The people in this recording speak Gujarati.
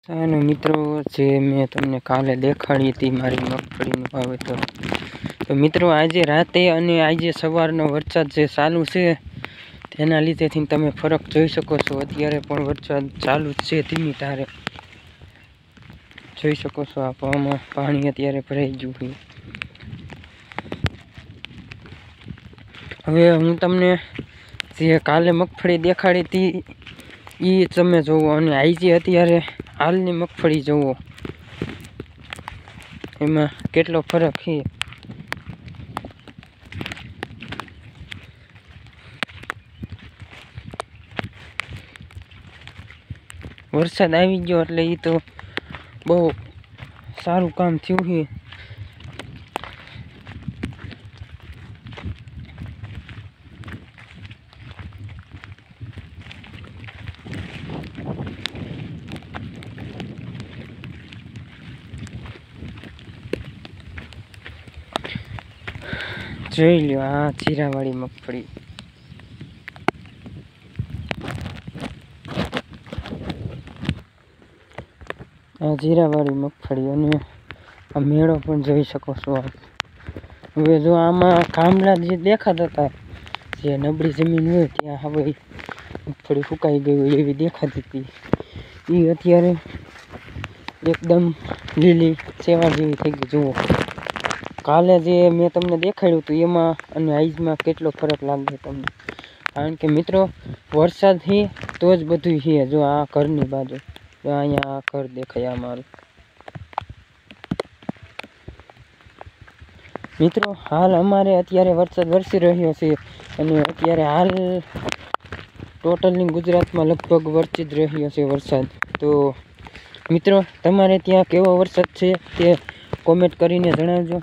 અને મિત્રો જે મેં તમને કાલે દેખાડી હતી મારી મગફળીનું વાવેતર, તો મિત્રો આજે રાતે અને આજે સવારનો વરસાદ જે ચાલુ છે તેના લીધેથી તમે ફરક જોઈ શકો છો. અત્યારે પણ વરસાદ ચાલુ જ છે ધીમી ધારે, જોઈ શકો છો. આમાં પાણી અત્યારે ભરાઈ ગયું છે. હવે હું તમને જે કાલે મગફળી દેખાડી હતી એ તમે જોવો, અને આજે અત્યારે હાલની મગફળી જોવો, એમાં કેટલો ફરક છે. વરસાદ આવી ગયો એટલે એ તો બહુ સારું કામ થયું છે. જોઈ લો આ જીરાવાળી મગફળી, આ જીરાવાળી મગફળી, અને આ મેળો પણ જોઈ શકો છો. હવે જો આમાં ગામડા જે દેખાતા હતા, જે નબળી જમીન હોય ત્યાં હવે મગફળી ફૂંકાઈ ગઈ હોય એવી દેખાતી હતી, એ અત્યારે એકદમ લીલી સેવા જેવી થઈ ગઈ. જુઓ કાલે જે મેં તમને દેખાડ્યું હતું એમાં અને આજમાં કેટલો ફરક લાગે તમને. કારણ કે મિત્રો વરસાદ છે તો જ બધું છે. જો આ ઘરની બાજુ, જો અહીંયા આ ઘર દેખાય અમારું. મિત્રો હાલ અમારે અત્યારે વરસાદ વરસી રહ્યો છે, અને અત્યારે હાલ ટોટલની ગુજરાતમાં લગભગ વરસી જ રહ્યો છે વરસાદ. તો મિત્રો તમારે ત્યાં કેવો વરસાદ છે તે કોમેન્ટ કરીને જણાવજો.